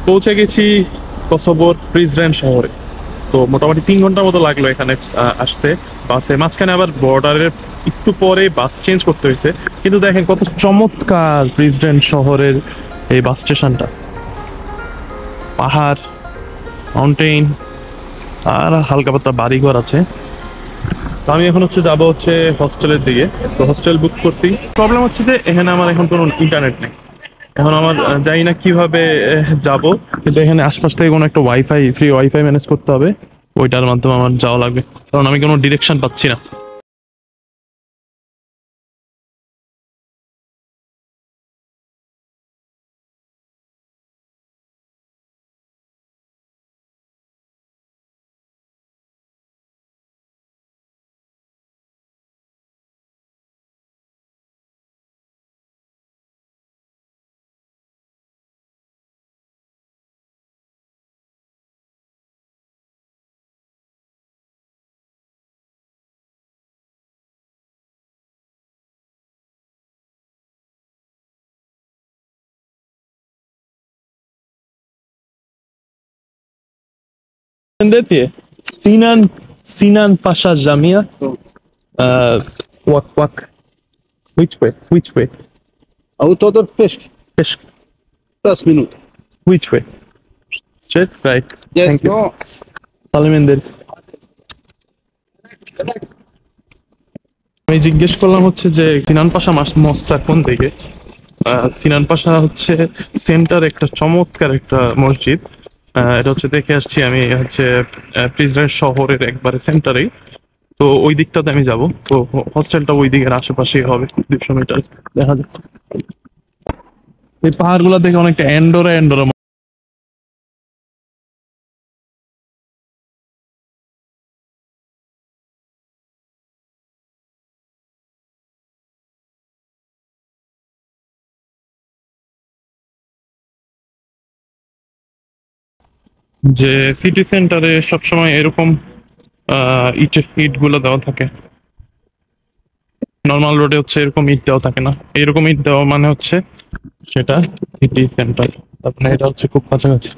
পৌঁছে গেছি কসোভোর প্রিজরেন শহরে। তো মোটামুটি 3 ঘন্টার মতো লাগলো এখানে আসতে বাসে। মাঝখানে আবার বর্ডারের একটু পরে বাস চেঞ্জ করতে হয়েছে। কিন্তু দেখেন কত চমৎকার প্রিজরেন শহরের এই বাস স্টেশনটা, পাহাড়, মাউন্টেন আর হালকা পাতলা বাড়িঘর আছে। তো আমি এখন যাবো হস্টেলের দিকে। তো হস্টেল বুক করছি। প্রবলেম হচ্ছে যে এখানে আমার এখন কোনো ইন্টারনেট নেই। এখন আমার জানি না কিভাবে যাব, কিন্তু এখানে আশপাশ থেকে কোনো একটা ফ্রি ওয়াইফাই ম্যানেজ করতে হবে। ওইটার মাধ্যমে আমার যাওয়া লাগবে, কারণ আমি কোনো ডিরেকশন পাচ্ছি না। Entendete? Sinan Pasha Jamia. Wak. Which way? Which way? Autodor Pesk. Pesk. 10 minutes. Which way? Straight? Right. Yes, Thank you. no. Salimendir. আমি জিজ্ঞেস করলাম যে সিনান পাশা মসজিদটা কোন দিকে। সিনান পাশা সেন্টার একটা চমৎকার একটা মসজিদ। এটা দেখে আসছি আমি প্রিজরেন শহরের একবারে সেন্টারেই। তো ওই দিকটাতে আমি যাব। তো হস্টেলটা ওই দিকের আশেপাশেই হবে, 200 মিটার দেখা যাক। এই পাহাড়গুলো দেখে অনেকটা এন্ডোরা যে সিটি সেন্টারে সবসময় এরকম ইট গুলো দেওয়া থাকে। নর্মাল রোডে এরকম ইট দেওয়া থাকে না। এরকম ইট দেওয়া মানে সেটা সিটি সেন্টার। আপনার এটা খুব কাছাকাছি।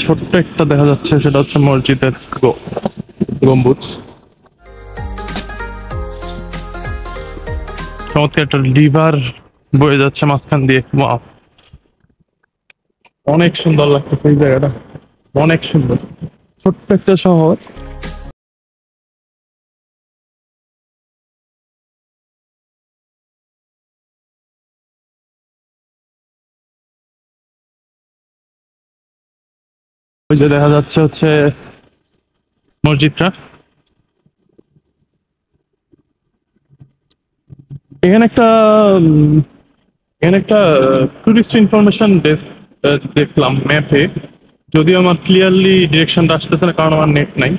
ছোট্ট একটা দেখা যাচ্ছে, সেটা মসজিদের গম্বুজ। চমৎকার একটা রিভার বয়ে যাচ্ছে মাঝখান দিয়ে। ওয়াও, অনেক সুন্দর লাগতেছে এই জায়গাটা, অনেক সুন্দর। ছোট্ট একটা শহর। ওই যে দেখা যাচ্ছে মসজিদটা। এখানে একটা টুরিস্ট ইনফরমেশন ডেস্ক দেখলাম ম্যাপে। যদিও আমার ক্লিয়ারলি ডিরেকশনটা আসতেছে না, কারণ আমার নেট নাই।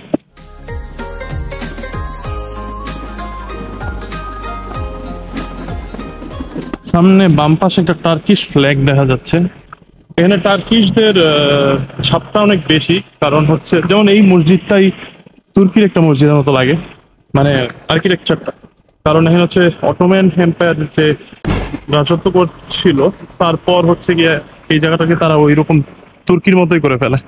সামনে বাম পাশে একটা টার্কিশ ফ্ল্যাগ দেখা যাচ্ছে। এখানে টার্কিশদের ছাপটা অনেক বেশি, কারণ যেমন এই মসজিদটাই তুর্কির একটা মসজিদের মতো লাগে, মানে আর্কিটেকচারটা। কারণ এখানে অটোম্যান এম্পায়ার যে রাজত্ব করছিল, তারপর গিয়ে এই জায়গাটাকে তারা ওই রকম তুর্কির মতোই করে ফেলে।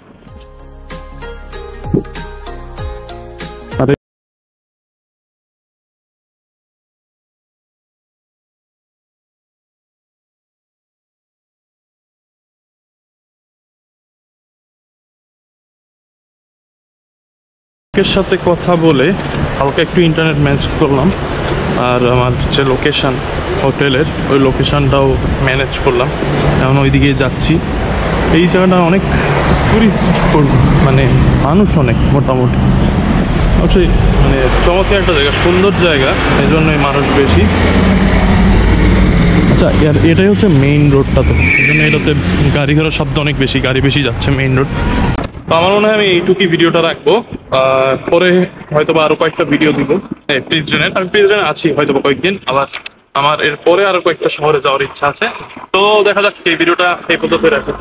এর সাথে কথা বলে হালকা একটু ইন্টারনেট ম্যানেজ করলাম, আর আমার যে লোকেশন হোটেলের, ওই লোকেশনটাও ম্যানেজ করলাম। এখন ওইদিকে যাচ্ছি। এই জায়গাটা অনেক টুরিস্ট, মানে মানুষ অনেক, মোটামুটি মানে চমৎকার একটা জায়গা, সুন্দর জায়গা, এই জন্যই মানুষ বেশি। আচ্ছা, এটাই মেইন রোডটা, তো এই জন্য এটাতে গাড়ি ঘোড়ার শব্দ অনেক বেশি, গাড়ি বেশি যাচ্ছে মেইন রোড। তো আমার মনে হয় আমি এইটুকুই ভিডিওটা রাখবো। পরে হয়তো আরো কয়েকটা ভিডিও দিব প্রিজরেনের। আমি প্রিজরেনে আছি হয়তো কয়েকদিন, আবার আমার এরপরে আরো কয়েকটা শহরে যাওয়ার ইচ্ছা আছে। তো দেখা যাক এই ভিডিওটা এই পর্যন্ত রাখি।